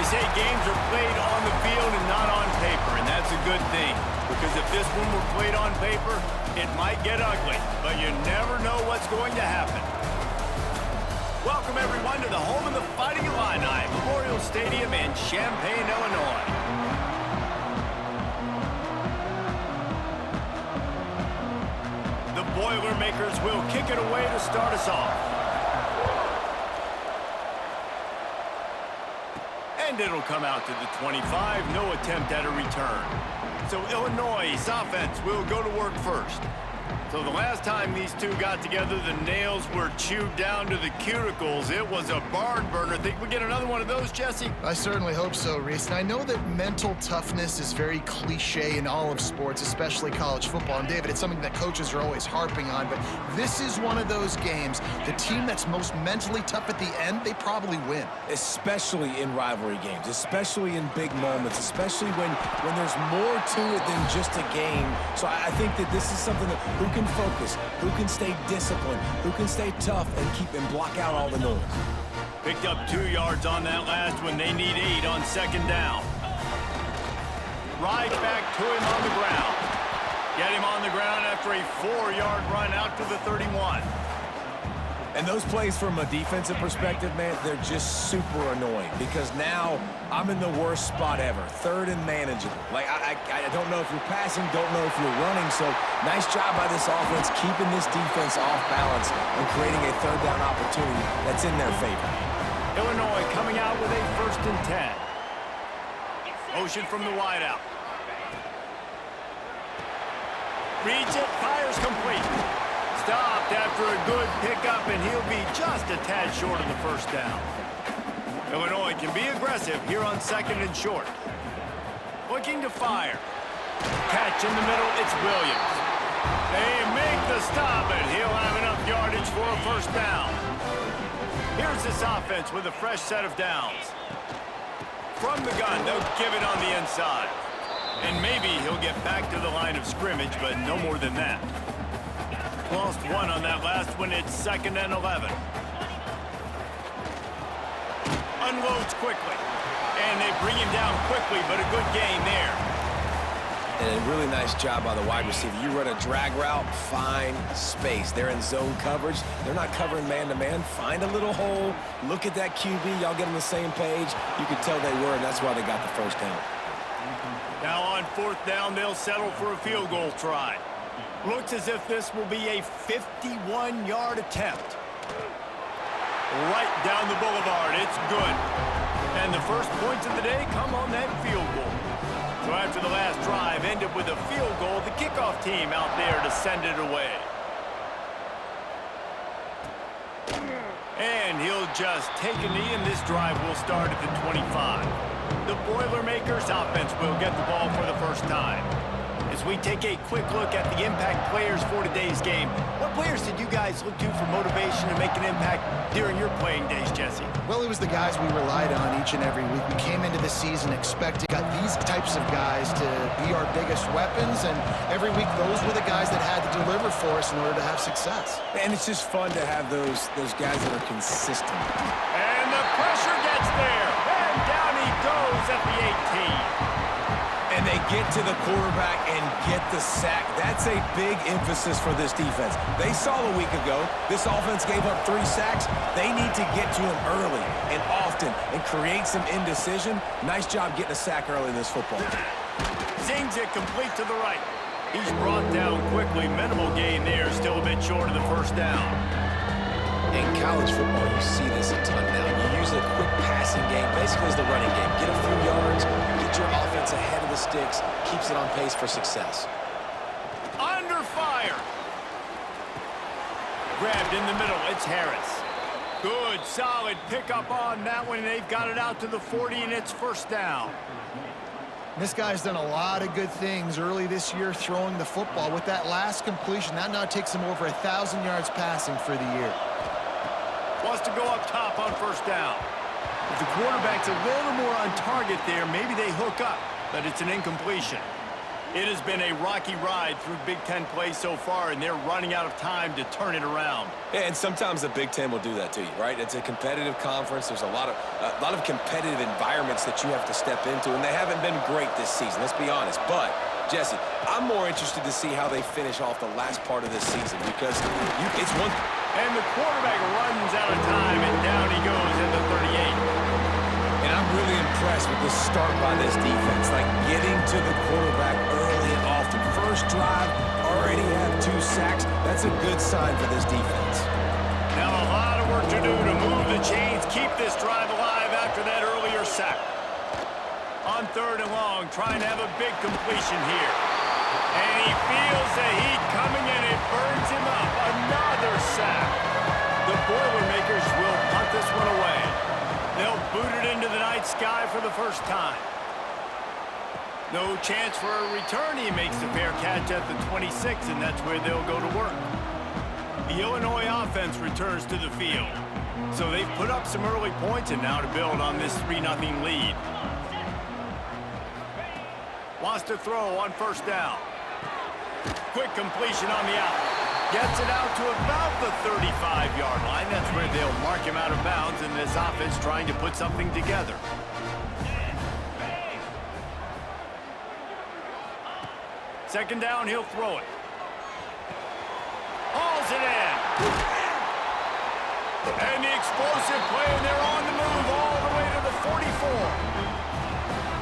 say games are played on the field and not on paper, and that's a good thing. Because if this one were played on paper, it might get ugly, but you never know what's going to happen. Welcome, everyone, to the home of the Fighting Illini, Memorial Stadium in Champaign, Illinois. The Boilermakers will kick it away to start us off. And it'll come out to the 25, no attempt at a return. So Illinois' offense will go to work first. So the last time these two got together, the nails were chewed down to the cuticles. It was a barn burner. Think we get another one of those, Jesse? I certainly hope so, Reese. And I know that mental toughness is very cliche in all of sports, especially college football. And David, it's something that coaches are always harping on. But this is one of those games. The team that's most mentally tough at the end, they probably win. Especially in rivalry games, especially in big moments, especially when there's more to it than just a game. So I think that this is something that who can focus, who can stay disciplined, who can stay tough and block out all the noise. Picked up 2 yards on that last one. They need 8 on second down. Right back to him on the ground. Get him on the ground after a 4-yard run out to the 31. And those plays from a defensive perspective, man, they're just super annoying because now I'm in the worst spot ever, third and manageable. Like, I don't know if you're passing, don't know if you're running, so nice job by this offense keeping this defense off balance and creating a third down opportunity that's in their favor. Illinois coming out with a 1st and 10. Motion from the wideout. Reads it, fires complete. Stopped after a good pickup, and he'll be just a tad short of the 1st down. Illinois can be aggressive here on 2nd and short. Looking to fire. Catch in the middle, it's Williams. They make the stop, and he'll have enough yardage for a 1st down. Here's this offense with a fresh set of downs. From the gun, they'll give it on the inside. And maybe he'll get back to the line of scrimmage, but no more than that. Lost 1 on that last one. It's 2nd and 11. Unloads quickly. And they bring him down quickly, but a good gain there. And a really nice job by the wide receiver. You run a drag route, find space. They're in zone coverage. They're not covering man-to-man. Find a little hole. Look at that QB. Y'all get on the same page. You can tell they were, and that's why they got the 1st down. Now on 4th down, they'll settle for a field goal try. Looks as if this will be a 51-yard attempt. Right down the boulevard. It's good. And the first points of the day come on that field goal. So after the last drive ended with a field goal, the kickoff team out there to send it away. And he'll just take a knee, and this drive will start at the 25. The Boilermakers offense will get the ball for the 1st time. As we take a quick look at the impact players for today's game, what players did you guys look to for motivation to make an impact during your playing days, Jesse? Well, it was the guys we relied on each and every week. We came into the season expecting these types of guys to be our biggest weapons, and every week those were the guys that had to deliver for us in order to have success. And it's just fun to have those guys that are consistent. And the pressure gets there, and down he goes at the 18. And they get to the quarterback and get the sack. That's a big emphasis for this defense. They saw a week ago, this offense gave up 3 sacks. They need to get to him early and often and create some indecision. Nice job getting a sack early in this football. Zings it complete to the right. He's brought down quickly. Minimal gain there, still a bit short of the 1st down. In college football, you see this a ton now. You use a quick passing game, basically as the running game. Get a few yards, get your offense ahead of the sticks, keeps it on pace for success. Under fire. Grabbed in the middle, it's Harris. Good, solid pickup on that one, and they've got it out to the 40, and it's 1st down. This guy's done a lot of good things early this year throwing the football. With that last completion, that now takes him over 1,000 yards passing for the year. Wants to go up top on 1st down. If the quarterback's a little more on target there, maybe they hook up, but it's an incompletion. It has been a rocky ride through Big Ten play so far, and they're running out of time to turn it around. Yeah, and sometimes the Big Ten will do that to you, right? It's a competitive conference. There's a lot of competitive environments that you have to step into, and they haven't been great this season, let's be honest. But, Jesse, I'm more interested to see how they finish off the last part of this season because it's one... And the quarterback runs out of time, and down he goes at the 38. And I'm really impressed with the start by this defense, like getting to the quarterback early and often. First drive, already have 2 sacks. That's a good sign for this defense. Now a lot of work to do to move the chains, keep this drive alive after that earlier sack. On 3rd and long, trying to have a big completion here. And he feels the heat coming and it burns him up. Another sack. The Boilermakers will punt this one away. They'll boot it into the night sky for the first time. No chance for a return. He makes the fair catch at the 26, and that's where they'll go to work. The Illinois offense returns to the field. So they've put up some early points, and now to build on this 3-0 lead. Wants to throw on 1st down. Quick completion on the out. Gets it out to about the 35-yard line. That's where they'll mark him out of bounds, and this offense trying to put something together. Second down, he'll throw it. Hauls it in. And the explosive play, and they're on the move all the way to the 44.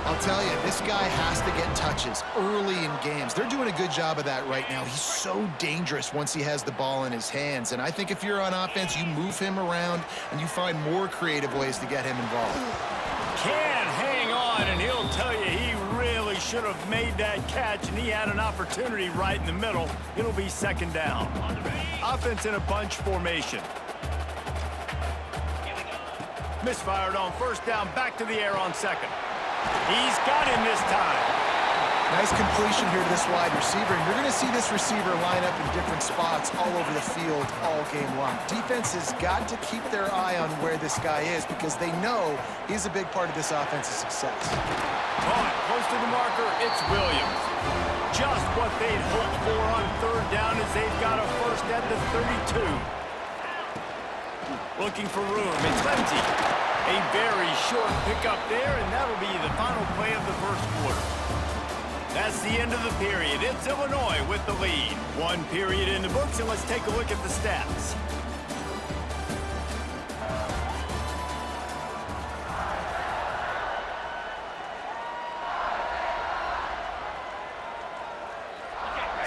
I'll tell you, this guy has to get touches early in games. They're doing a good job of that right now. He's so dangerous once he has the ball in his hands. And I think if you're on offense, you move him around and you find more creative ways to get him involved. Can hang on, and he'll tell you he really should have made that catch, and he had an opportunity right in the middle. It'll be 2nd down. Offense in a bunch formation. Misfired on 1st down, back to the air on 2nd. He's got him this time. Nice completion here to this wide receiver, and you're going to see this receiver line up in different spots all over the field all game long. Defense has got to keep their eye on where this guy is because they know he's a big part of this offense's success. Caught close to the marker, it's Williams. Just what they'd hoped for on 3rd down as they've got a first at the 32. Looking for room, it's empty. A very short pickup there, and that'll be the final play of the 1st quarter. That's the end of the period. It's Illinois with the lead. 1 period in the books, and let's take a look at the stats.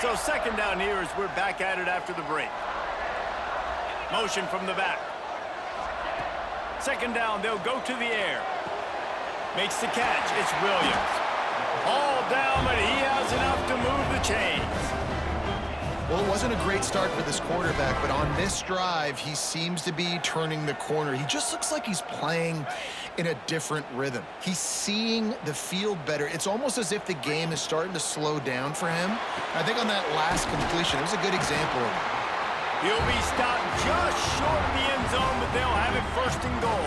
So 2nd down here as we're back at it after the break. Motion from the back. 2nd down, they'll go to the air. Makes the catch, it's Williams. All down, but he has enough to move the chains. Well, it wasn't a great start for this quarterback, but on this drive, he seems to be turning the corner. He just looks like he's playing in a different rhythm. He's seeing the field better. It's almost as if the game is starting to slow down for him. I think on that last completion, it was a good example of it. He'll be stopped just short of the end zone, but they'll have it 1st and goal.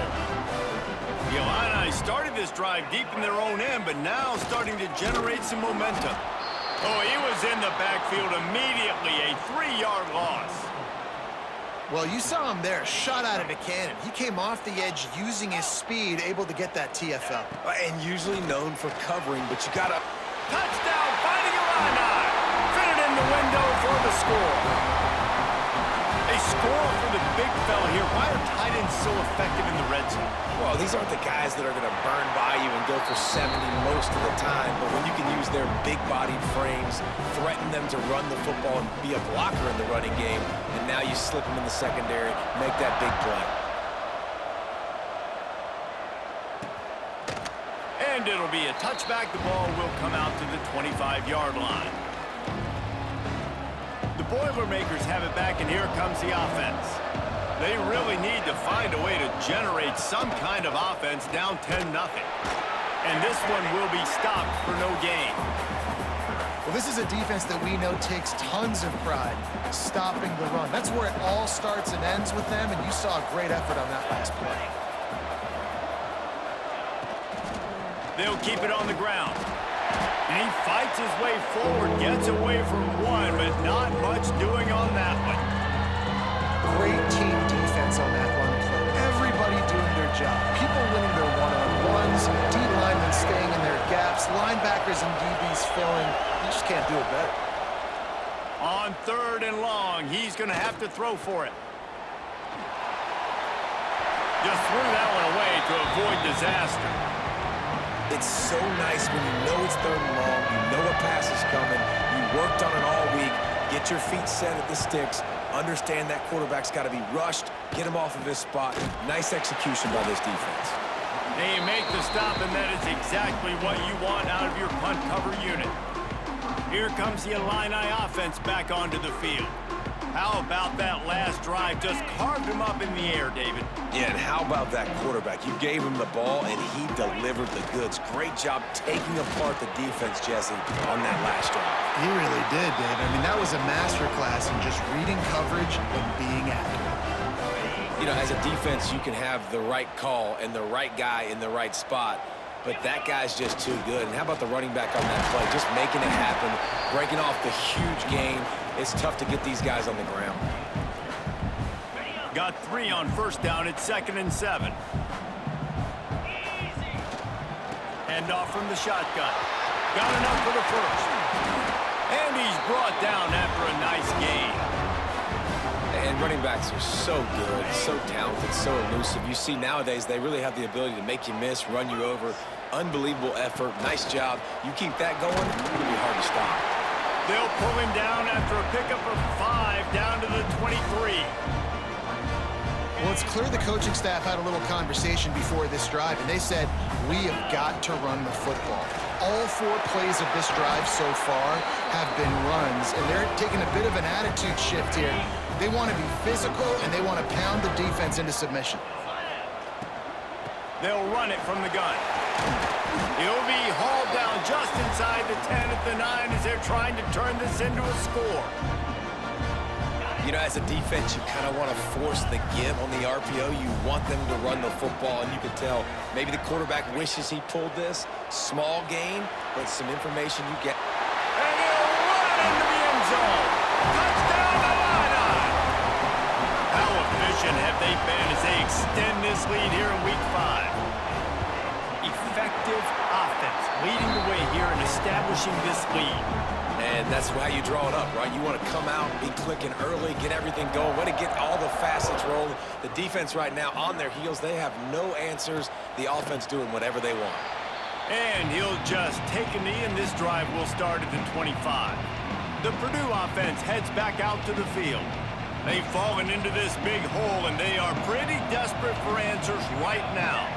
The Illini started this drive deep in their own end, but now starting to generate some momentum. Oh, he was in the backfield immediately, a 3-yard loss. Well, you saw him there, shot out of a cannon. He came off the edge using his speed, able to get that TFL. And usually known for covering, but you got to... Touchdown, fighting Illini. Fit it in the window for the score. A score for the big fella here. Why are tight ends so effective in the red zone? Well, these aren't the guys that are going to burn by you and go for 70 most of the time, but when you can use their big-bodied frames, threaten them to run the football and be a blocker in the running game, and now you slip them in the secondary, make that big play. And it'll be a touchback. The ball will come out to the 25-yard line. The Boilermakers have it back, and here comes the offense. They really need to find a way to generate some kind of offense down 10-0. And this one will be stopped for no gain. Well, this is a defense that we know takes tons of pride stopping the run. That's where it all starts and ends with them, and you saw a great effort on that last play. They'll keep it on the ground. And he fights his way forward, gets away from one, but not much doing on that one. Great team defense on that run play. Everybody doing their job. People winning their one-on-ones, D-linemen staying in their gaps, linebackers and DBs filling. You just can't do it better. On 3rd and long, he's going to have to throw for it. Just threw that one away to avoid disaster. It's so nice when you know it's 3rd and long, you know a pass is coming, you worked on it all week, get your feet set at the sticks, understand that quarterback's got to be rushed, get him off of his spot. Nice execution by this defense. They make the stop, and that is exactly what you want out of your punt cover unit. Here comes the Illini offense back onto the field. How about that last drive? Just carved him up in the air, David. Yeah, and how about that quarterback? You gave him the ball, and he delivered the goods. Great job taking apart the defense, Jesse, on that last drive. He really did, Dave. I mean, that was a masterclass in just reading coverage and being accurate. You know, as a defense, you can have the right call and the right guy in the right spot, but that guy's just too good. And how about the running back on that play? Just making it happen, breaking off the huge gain. It's tough to get these guys on the ground. Got 3 on 1st down. It's 2nd and 7. Hand off from the shotgun. Got enough for the 1st. And he's brought down after a nice gain. And running backs are so good, so talented, so elusive. You see nowadays they really have the ability to make you miss, run you over. Unbelievable effort. Nice job. You keep that going, it'll be hard to stop. They'll pull him down after a pickup of 5 down to the 23. Well, it's clear the coaching staff had a little conversation before this drive, and they said, we have got to run the football. All 4 plays of this drive so far have been runs, and they're taking a bit of an attitude shift here. They want to be physical, and they want to pound the defense into submission. They'll run it from the gun. He'll be hauled down just inside the 10 at the 9 as they're trying to turn this into a score. You know, as a defense, you kind of want to force the give on the RPO. You want them to run the football, and you can tell maybe the quarterback wishes he pulled this. Small gain, but some information you get. And he'll run into the end zone. Touchdown, Illini! How efficient have they been as they extend this lead here in Week 5? Effective offense leading the way here and establishing this lead. And that's how you draw it up, right? You want to come out, be clicking early, get everything going, want to get all the facets rolling. The defense right now on their heels, they have no answers. The offense doing whatever they want. And he'll just take a knee, and this drive will start at the 25. The Purdue offense heads back out to the field. They've fallen into this big hole, and they are pretty desperate for answers right now.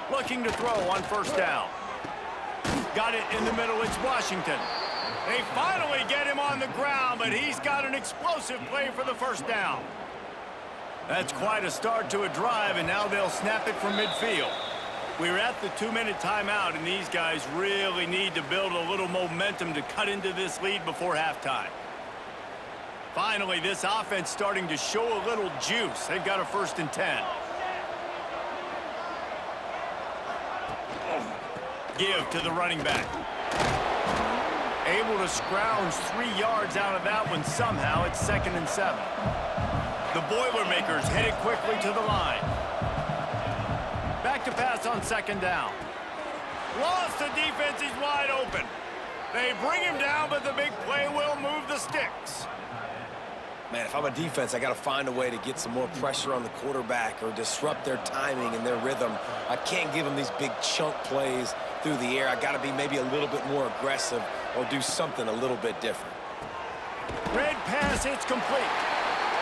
Looking to throw on 1st down. Got it in the middle. It's Washington. They finally get him on the ground, but he's got an explosive play for the 1st down. That's quite a start to a drive, and now they'll snap it from midfield. We're at the 2-minute timeout, and these guys really need to build a little momentum to cut into this lead before halftime. Finally, this offense starting to show a little juice. They've got a 1st and 10. Give to the running back. Able to scrounge 3 yards out of that one somehow. It's 2nd and 7. The Boilermakers headed quickly to the line. Back to pass on 2nd down. Lost the defense. He's wide open. They bring him down, but the big play will move the sticks. Man, if I'm a defense, I got to find a way to get some more pressure on the quarterback or disrupt their timing and their rhythm. I can't give them these big chunk plays through the air. I got to be maybe a little bit more aggressive or do something a little bit different. Red pass hits complete.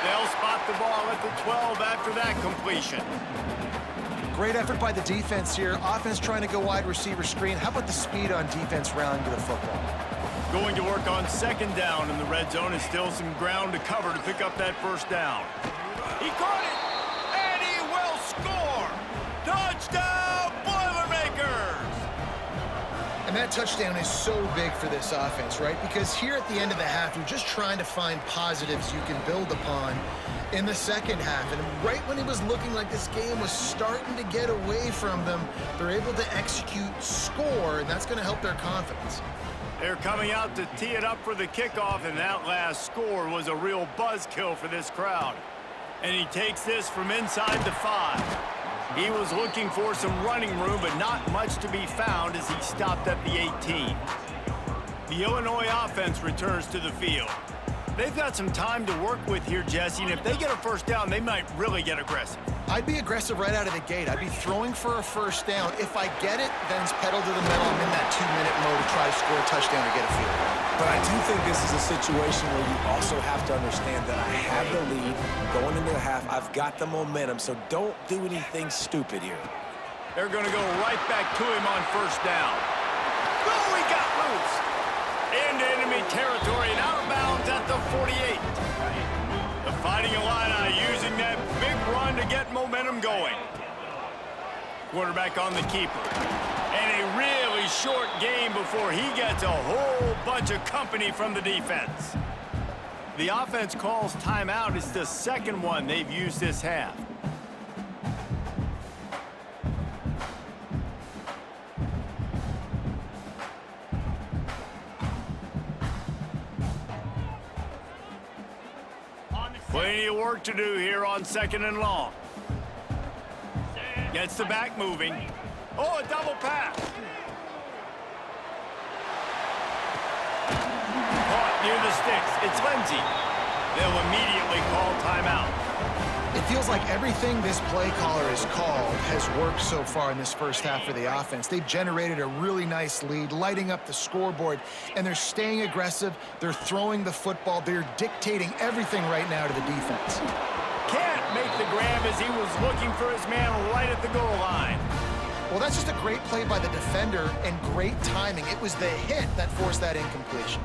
They'll spot the ball at the 12 after that completion. Great effort by the defense here. Offense trying to go wide receiver screen. How about the speed on defense rallying to the football? Going to work on 2nd down in the red zone, and still some ground to cover to pick up that 1st down. He caught it, and he will score. Touchdown, Boilermakers! And And that touchdown is so big for this offense, right? Because here at the end of the half, you're just trying to find positives you can build upon in the second half. And right when it was looking like this game was starting to get away from them, they're able to execute, score, and that's going to help their confidence. They're coming out to tee it up for the kickoff, and that last score was a real buzzkill for this crowd. And he takes this from inside the 5. He was looking for some running room, but not much to be found as he stopped at the 18. The Illinois offense returns to the field. They've got some time to work with here, Jesse, and if they get a first down, they might really get aggressive. I'd be aggressive right out of the gate. I'd be throwing for a first down. If I get it, then it's pedal to the metal. I'm in that 2-minute mode to try to score a touchdown or get a field goal. But I do think this is a situation where you also have to understand that I have the lead going into the half. I've got the momentum, so don't do anything stupid here. They're going to go right back to him on first down. Oh, he got loose. Into enemy territory and out of bounds at the 48. The Fighting Illini using that big run to get momentum going. Quarterback on the keeper. And a really short game before he gets a whole bunch of company from the defense. The offense calls timeout. It's the second one they've used this half. Plenty of work to do here on 2nd and long. Gets the back moving. Oh, a double pass. Caught near the sticks. It's Lindsey. They'll immediately call timeout. It feels like everything this play caller has called has worked so far in this first half for the offense. They've generated a really nice lead, lighting up the scoreboard, and they're staying aggressive. They're throwing the football. They're dictating everything right now to the defense. Can't make the grab as he was looking for his man right at the goal line. Well, that's just a great play by the defender and great timing. It was the hit that forced that incompletion.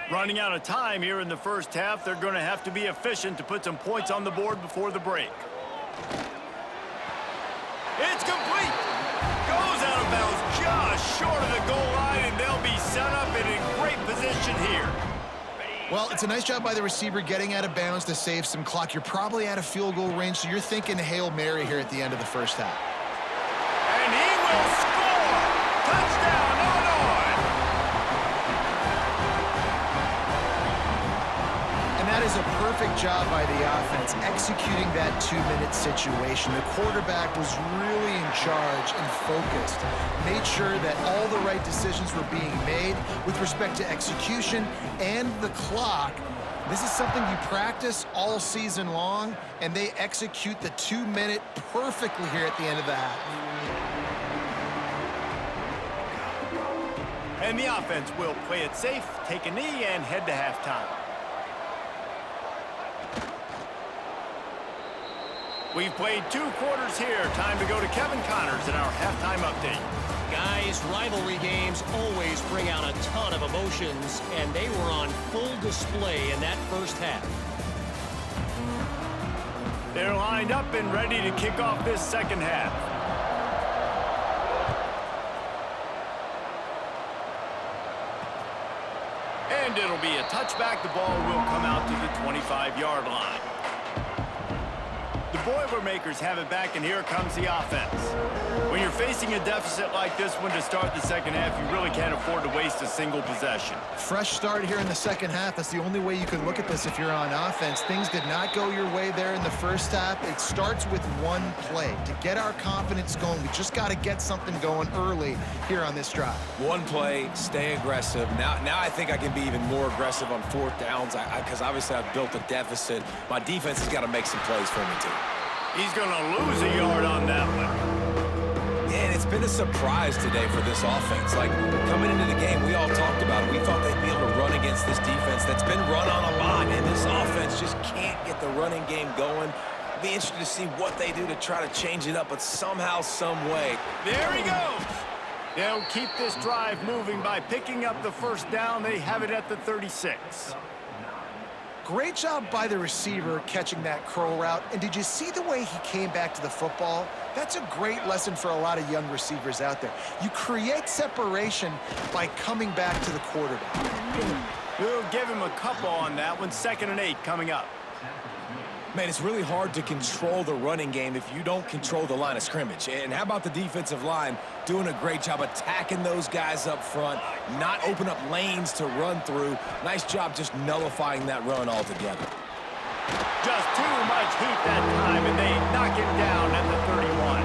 Running out of time here in the first half, they're going to have to be efficient to put some points on the board before the break. It's complete. Goes out of bounds just short of the goal line, and they'll be set up and in great position here. Well, it's a nice job by the receiver getting out of bounds to save some clock. You're probably out of field goal range, so you're thinking Hail Mary here at the end of the first half. And he will score! Touchdown, Illinois! That is a perfect job by the offense, executing that 2-minute situation. The quarterback was really in charge and focused, made sure that all the right decisions were being made with respect to execution and the clock. This is something you practice all season long, and they execute the 2-minute perfectly here at the end of the half. And the offense will play it safe, take a knee, and head to halftime. We've played 2 quarters here. Time to go to Kevin Connors in our halftime update. Guys, rivalry games always bring out a ton of emotions, and they were on full display in that first half. They're lined up and ready to kick off this second half. And it'll be a touchback. The ball will come out to the 25-yard line. The Boilermakers have it back, and here comes the offense. When you're facing a deficit like this one to start the second half, you really can't afford to waste a single possession. Fresh start here in the second half. That's the only way you can look at this if you're on offense. Things did not go your way there in the first half. It starts with one play. To get our confidence going, we just got to get something going early here on this drive. One play, stay aggressive. Now I think I can be even more aggressive on 4th downs because obviously I've built a deficit. My defense has got to make some plays for me too. He's going to lose a yard on that one. Man, it's been a surprise today for this offense. Like, coming into the game, we all talked about it. We thought they'd be able to run against this defense that's been run on a lot, and this offense just can't get the running game going. Be interested to see what they do to try to change it up, but somehow, some way. There he goes. They'll keep this drive moving by picking up the first down. They have it at the 36. Great job by the receiver catching that curl route. And did you see the way he came back to the football? That's a great lesson for a lot of young receivers out there. You create separation by coming back to the quarterback. We'll give him a couple on that one. 2nd and 8 coming up. Man, it's really hard to control the running game if you don't control the line of scrimmage. And how about the defensive line doing a great job attacking those guys up front, not open up lanes to run through. Nice job just nullifying that run altogether. Just too much heat that time, and they knock him down at the 31.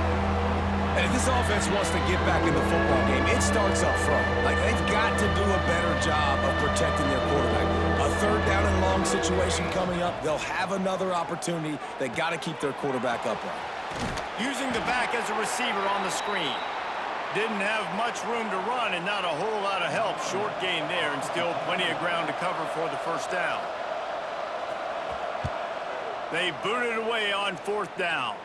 And if this offense wants to get back in the football game, it starts up front. Like, they've got to do a better job of protecting their quarterback. A 3rd down and long situation coming up, they'll have another opportunity. They got to keep their quarterback upright. Using the back as a receiver on the screen. Didn't have much room to run and not a whole lot of help. Short gain there and still plenty of ground to cover for the 1st down. They booted away on 4th down.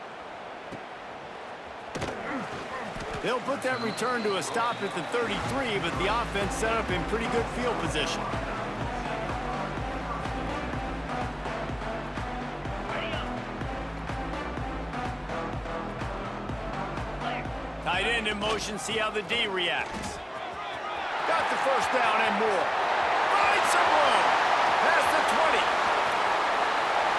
They'll put that return to a stop at the 33, but the offense set up in pretty good field position. Tight end in motion, see how the D reacts. Got the 1st down and more. Finds some room. Past the 20.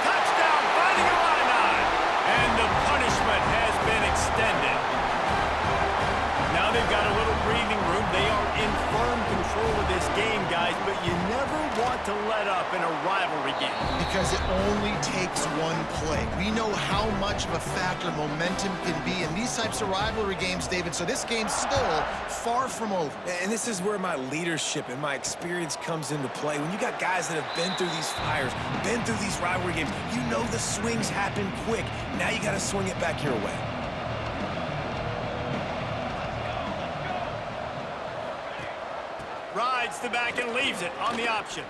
Touchdown, finding a line. And the punishment has been extended. Now they've got a little breathing room. They are in firm control of this game, guys, but you never want to let up in a rivalry game. Because it only takes one play. We know how much of a factor momentum can be in these types of rivalry games, David, so this game's still far from over. And this is where my leadership and my experience comes into play. When you got guys that have been through these fires, been through these rivalry games, you know the swings happen quick. Now you got to swing it back your way. Rides the back and leaves it on the option.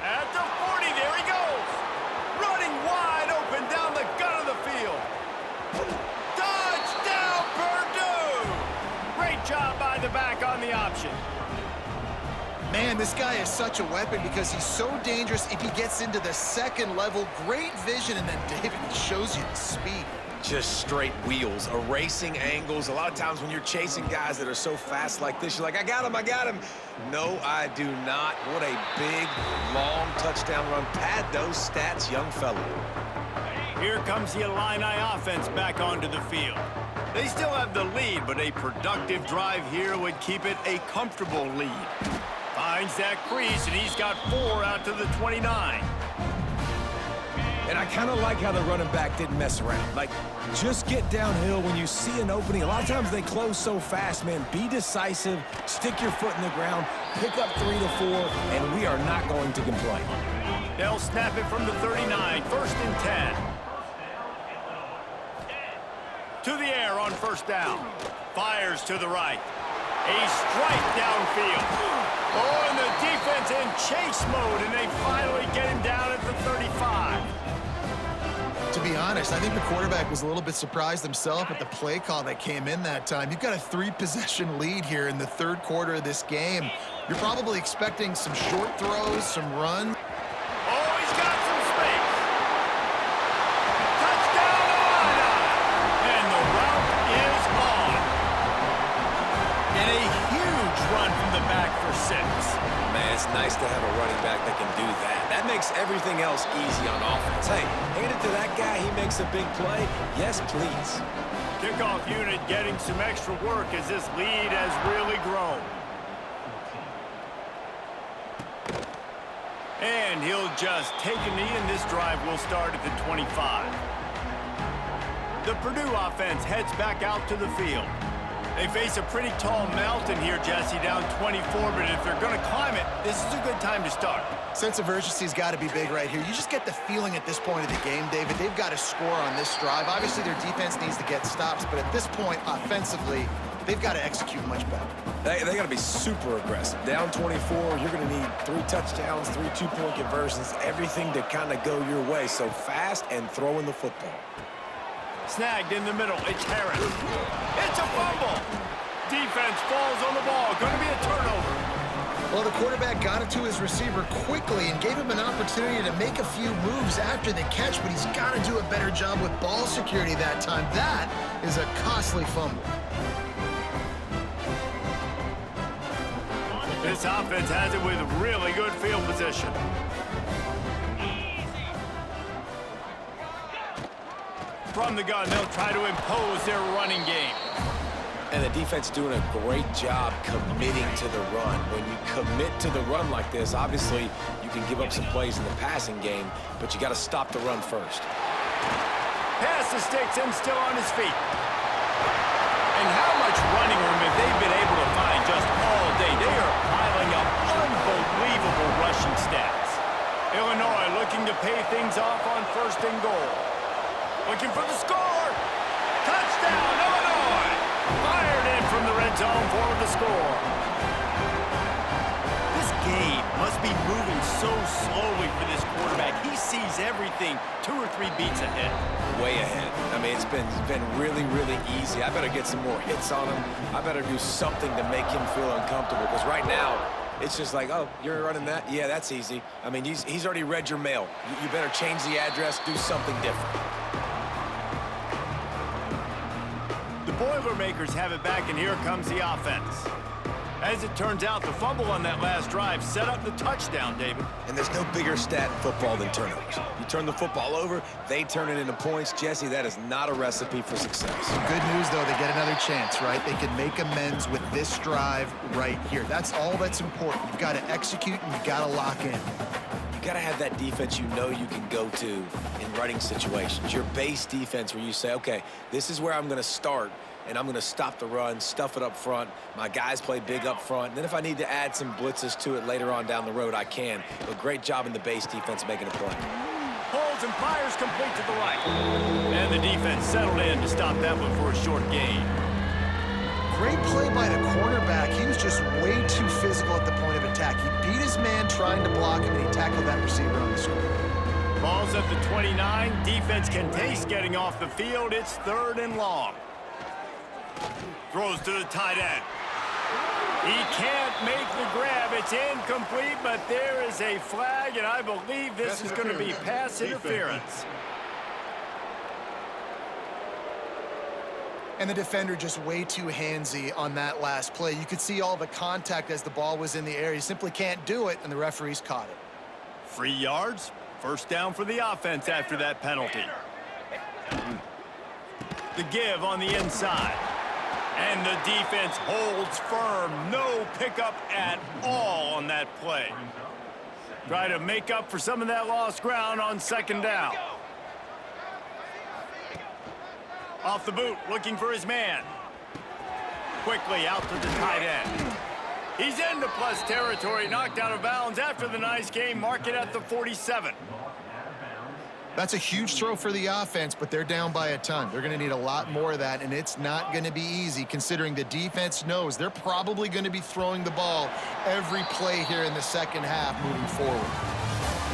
At the 40, there he goes. Running wide open down the gut of the field. Touchdown, Purdue! Great job by the back on the option. Man, this guy is such a weapon because he's so dangerous if he gets into the 2nd level. Great vision, and then David shows you the speed. Just straight wheels, erasing angles. A lot of times when you're chasing guys that are so fast like this, you're like, I got him. No, I do not. What a big, long touchdown run. Pad those stats, young fella. Here comes the Illini offense back onto the field. They still have the lead, but a productive drive here would keep it a comfortable lead. Finds that crease, and he's got 4 out to the 29. And I kind of like how the running back didn't mess around. Like, just get downhill when you see an opening. A lot of times they close so fast, man. Be decisive, stick your foot in the ground, pick up 3 to 4, and we are not going to complain. They'll snap it from the 39, 1st and 10. To the air on 1st down. Fires to the right. A strike downfield. Oh, and the defense in chase mode, and they finally get him down at the 35. To be honest, I think the quarterback was a little bit surprised himself at the play call that came in that time. You've got a 3-possession lead here in the 3rd quarter of this game. You're probably expecting some short throws, some runs. Oh, he's got some space. Touchdown, Illini. And the route is on. And a huge run from the back for 6. Man, it's nice to have a running back that can do that. That makes everything else easy on offense. Hey, hand it to that guy. He makes a big play. Yes, please. Kickoff unit getting some extra work as this lead has really grown. And he'll just take a knee, and this drive will start at the 25. The Purdue offense heads back out to the field. They face a pretty tall mountain here, Jesse, down 24, but if they're going to climb it, this is a good time to start. Sense of urgency's got to be big right here. You just get the feeling at this point of the game, David, they've got to score on this drive. Obviously, their defense needs to get stops, but at this point, offensively, they've got to execute much better. They got to be super aggressive. Down 24, you're going to need 3 touchdowns, 3 two-point conversions, everything to kind of go your way. So fast and throwing the football. Snagged in the middle. It's Harris. It's a fumble. Defense falls on the ball. Going to be a turnover. Well, the quarterback got it to his receiver quickly and gave him an opportunity to make a few moves after the catch, but he's got to do a better job with ball security that time. That is a costly fumble. This offense has it with really good field position. From the gun, they'll try to impose their running game. And the defense doing a great job committing to the run. When you commit to the run like this, obviously you can give up some plays in the passing game, but you got to stop the run first. Pass the sticks and still on his feet. And how much running room have they been able to find just all day? They are piling up unbelievable rushing stats. Illinois looking to pay things off on 1st and goal. Looking for the score. Touchdown, Illinois! Fired in from the red zone for the score. This game must be moving so slowly for this quarterback. He sees everything 2 or 3 beats ahead. Way ahead. I mean, it's been really, really easy. I better get some more hits on him. I better do something to make him feel uncomfortable, because right now, it's just like, oh, you're running that? Yeah, that's easy. I mean, he's already read your mail. You better change the address, do something different. The Boilermakers have it back, and here comes the offense. As it turns out, the fumble on that last drive set up the touchdown, David. And there's no bigger stat in football than turnovers. You turn the football over, they turn it into points. Jesse, that is not a recipe for success. Good news, though, they get another chance, right? They can make amends with this drive right here. That's all that's important. You've got to execute, and you've got to lock in. You got to have that defense you know you can go to in running situations. Your base defense where you say, okay, this is where I'm going to start, and I'm going to stop the run, stuff it up front. My guys play big up front. And then if I need to add some blitzes to it later on down the road, I can. But great job in the base defense making a play. Holds and fires complete to the right. And the defense settled in to stop that one for a short gain. Great play by the cornerback. He was just way too physical at the point of attack. He beat his man trying to block him, and he tackled that receiver on the screen. Ball's at the 29. Defense can taste getting off the field. It's 3rd and long. Throws to the tight end. He can't make the grab. It's incomplete, but there is a flag, and I believe this is going to be pass interference. And the defender just way too handsy on that last play. You could see all the contact as the ball was in the air. He simply can't do it, and the referees caught it. 3 yards. 1st down for the offense after that penalty. The give on the inside. And the defense holds firm. No pickup at all on that play. Try to make up for some of that lost ground on 2nd down. Off the boot, looking for his man. Quickly out to the tight end. He's into plus territory, knocked out of bounds after the nice game. Mark it at the 47. That's a huge throw for the offense, but they're down by a ton. They're going to need a lot more of that, and it's not going to be easy considering the defense knows they're probably going to be throwing the ball every play here in the 2nd half moving forward.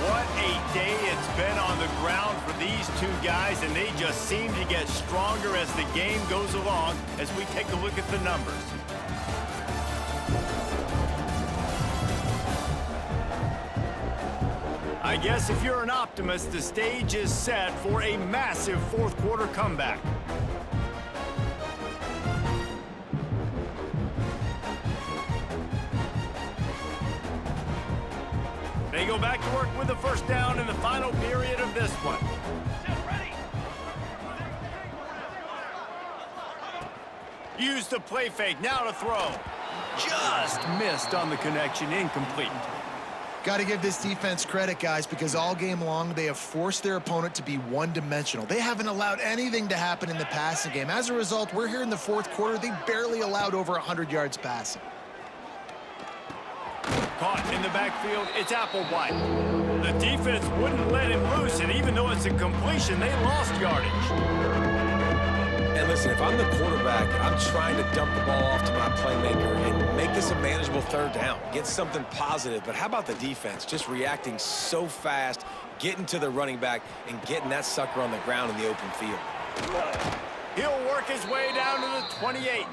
What a day it's been on the ground for these 2 guys, and they just seem to get stronger as the game goes along as we take a look at the numbers. I guess if you're an optimist, the stage is set for a massive 4th quarter comeback. They go back to work with the 1st down in the final period of this one. Use the play fake, now to throw. Just missed on the connection, incomplete. Got to give this defense credit, guys, because all game long they have forced their opponent to be one-dimensional. They haven't allowed anything to happen in the passing game. As a result, we're here in the 4th quarter. They barely allowed over 100 yards passing. Caught in the backfield, it's Applewhite. The defense wouldn't let him loose, and even though it's a completion, they lost yardage. And listen, if I'm the quarterback, I'm trying to dump the ball off to my playmaker and make this a manageable 3rd down, get something positive. But how about the defense just reacting so fast, getting to the running back, and getting that sucker on the ground in the open field? He'll work his way down to the 28.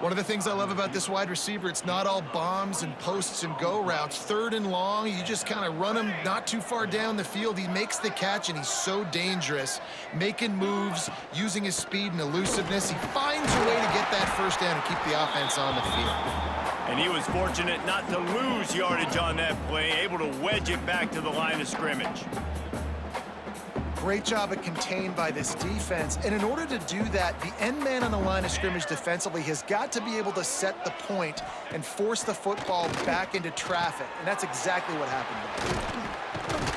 One of the things I love about this wide receiver, it's not all bombs and posts and go routes. 3rd and long, you just kind of run him not too far down the field. He makes the catch, and he's so dangerous, making moves, using his speed and elusiveness. He finds a way to get that first down and keep the offense on the field. And he was fortunate not to lose yardage on that play, able to wedge it back to the line of scrimmage. Great job at contained by this defense. And in order to do that, the end man on the line of scrimmage defensively has got to be able to set the point and force the football back into traffic. And that's exactly what happened there.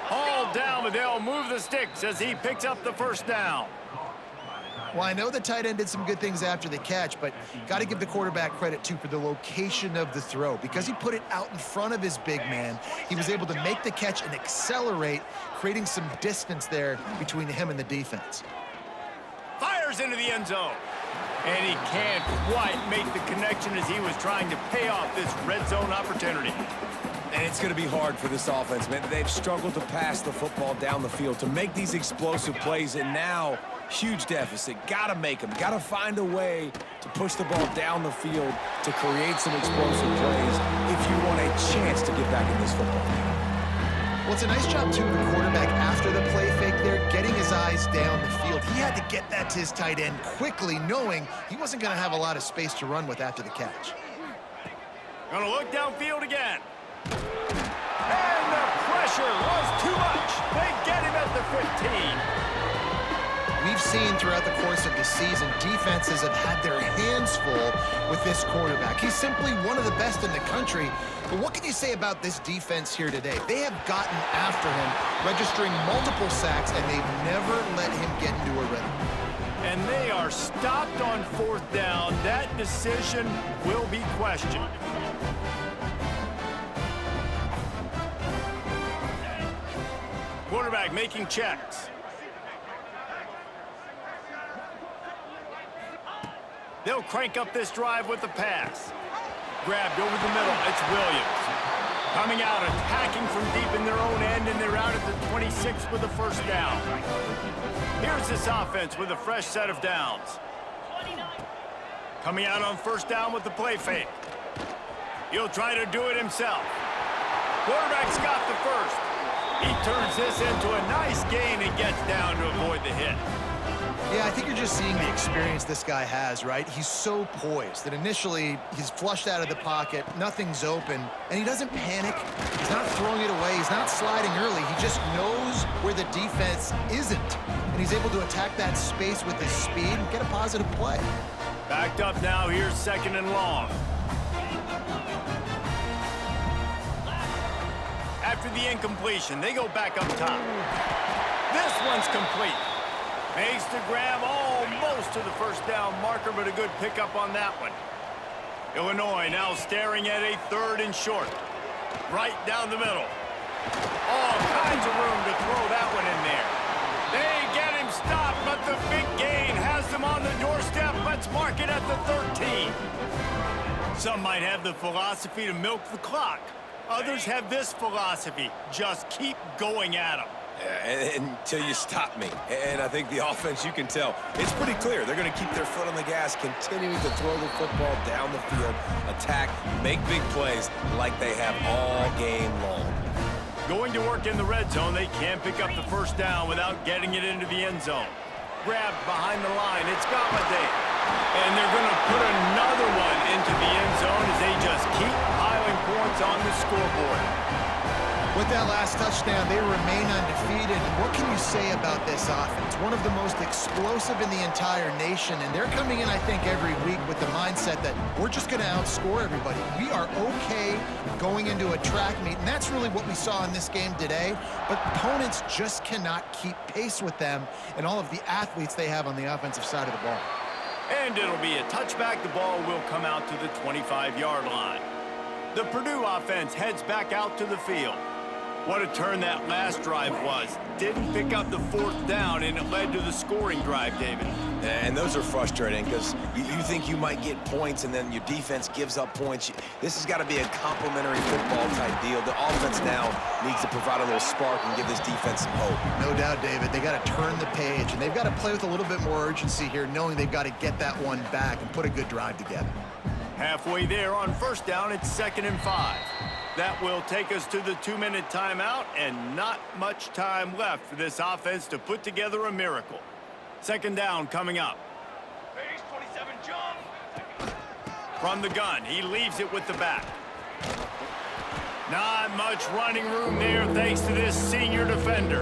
Hauled down, but they'll move the sticks as he picks up the first down. Well, I know the tight end did some good things after the catch, but got to give the quarterback credit, too, for the location of the throw. Because he put it out in front of his big man, he was able to make the catch and accelerate, creating some distance there between him and the defense. Fires into the end zone. And he can't quite make the connection as he was trying to pay off this red zone opportunity. And it's going to be hard for this offense, man. They've struggled to pass the football down the field, to make these explosive plays, and now huge deficit. Got to make them. Got to find a way to push the ball down the field to create some explosive plays if you want a chance to get back in this football game. Well, it's a nice job, too, of the quarterback after the play fake there, getting his eyes down the field. He had to get that to his tight end quickly, knowing he wasn't going to have a lot of space to run with after the catch. Gonna look downfield again. And the pressure was too much. They get him at the 15. We've seen throughout the course of the season, defenses have had their hands full with this quarterback. He's simply one of the best in the country. But what can you say about this defense here today? They have gotten after him, registering multiple sacks, and they've never let him get into a rhythm. And they are stopped on 4th down. That decision will be questioned. Quarterback making checks. They'll crank up this drive with the pass. Grabbed over the middle. It's Williams. Coming out, attacking from deep in their own end, and they're out at the 26 with the first down. Here's this offense with a fresh set of downs. Coming out on 1st down with the play fake. He'll try to do it himself. Quarterback's got the first. He turns this into a nice gain and gets down to avoid the hit. Yeah, I think you're just seeing the experience this guy has, right? He's so poised that initially he's flushed out of the pocket, nothing's open, and he doesn't panic. He's not throwing it away. He's not sliding early. He just knows where the defense isn't, and he's able to attack that space with his speed and get a positive play. Backed up now. Here's 2nd and long. After the incompletion, they go back up top. This one's complete. Makes the grab almost to the first down marker, but a good pickup on that one. Illinois now staring at a 3rd and short. Right down the middle. All kinds of room to throw that one in there. They get him stopped, but the big gain has them on the doorstep. Let's mark it at the 13. Some might have the philosophy to milk the clock. Others have this philosophy. Just keep going at them. Until you stop me. And I think the offense, you can tell, it's pretty clear. They're going to keep their foot on the gas, continuing to throw the football down the field, attack, make big plays like they have all game long. Going to work in the red zone, they can't pick up the first down without getting it into the end zone. Grabbed behind the line, it's Galladay. And they're going to put another one into the end zone as they just keep piling points on the scoreboard. With that last touchdown, they remain undefeated. What can you say about this offense? One of the most explosive in the entire nation, and they're coming in, I think, every week with the mindset that we're just going to outscore everybody. We are okay going into a track meet, and that's really what we saw in this game today. But opponents just cannot keep pace with them and all of the athletes they have on the offensive side of the ball. And it'll be a touchback. The ball will come out to the 25-yard line. The Purdue offense heads back out to the field. What a turn that last drive was. Didn't pick up the 4th down, and it led to the scoring drive, David. And those are frustrating because you think you might get points and then your defense gives up points. This has got to be a complementary football type deal. The offense now needs to provide a little spark and give this defense some hope. No doubt, David. They got to turn the page, and they've got to play with a little bit more urgency here, knowing they've got to get that one back and put a good drive together. Halfway there on 1st down, it's 2nd and 5. That will take us to the 2-minute timeout, and not much time left for this offense to put together a miracle. 2nd down coming up. Base 27, John. From the gun, he leaves it with the back. Not much running room there thanks to this senior defender.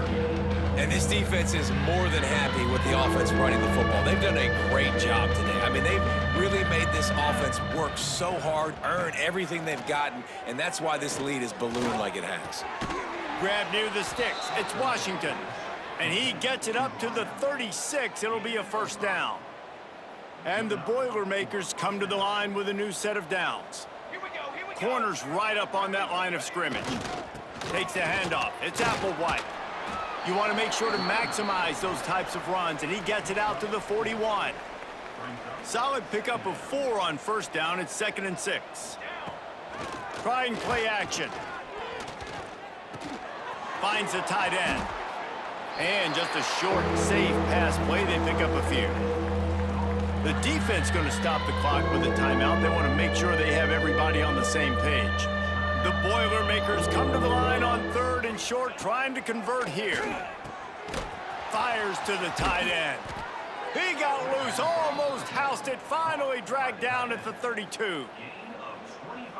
And this defense is more than happy with the offense running the football. They've done a great job today. I mean, they've really made this offense work so hard, earn everything they've gotten, and that's why this lead is ballooned like it has. Grab near the sticks. It's Washington. And he gets it up to the 36. It'll be a 1st down. And the Boilermakers come to the line with a new set of downs. Here we go, here we go. Corners right up on that line of scrimmage. Takes the handoff. It's Applewhite. You want to make sure to maximize those types of runs, and he gets it out to the 41. Solid pickup of 4 on 1st down. It's 2nd and 6. Try and play action. Finds the tight end. And just a short, safe pass play. They pick up a few. The defense going to stop the clock with a timeout. They want to make sure they have everybody on the same page. The Boilermakers come to the line on 3rd and short, trying to convert here. Fires to the tight end. He got loose, almost housed it, finally dragged down at the 32.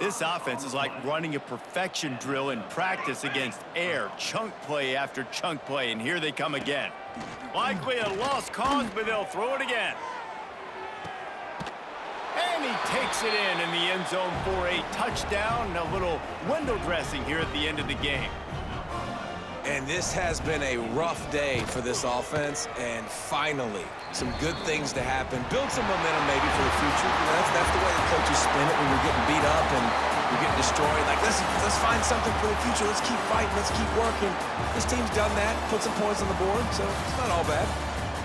This offense is like running a perfection drill in practice against air, chunk play after chunk play, and here they come again. Likely a lost cause, but they'll throw it again. And he takes it in the end zone for a touchdown and a little window dressing here at the end of the game. And this has been a rough day for this offense, and finally, some good things to happen. Build some momentum maybe for the future. You know, that's the way the coaches spin it when you're getting beat up and you're getting destroyed. Like, let's find something for the future. Let's keep fighting. Let's keep working. This team's done that, put some points on the board, so it's not all bad.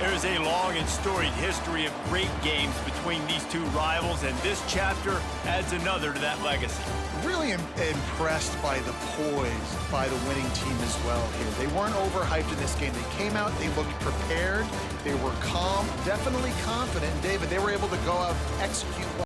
There's a long and storied history of great games between these two rivals, and this chapter adds another to that legacy. Really impressed by the poise by the winning team as well here. They weren't overhyped in this game. They came out, they looked prepared, they were calm, definitely confident. And David, they were able to go out, execute well.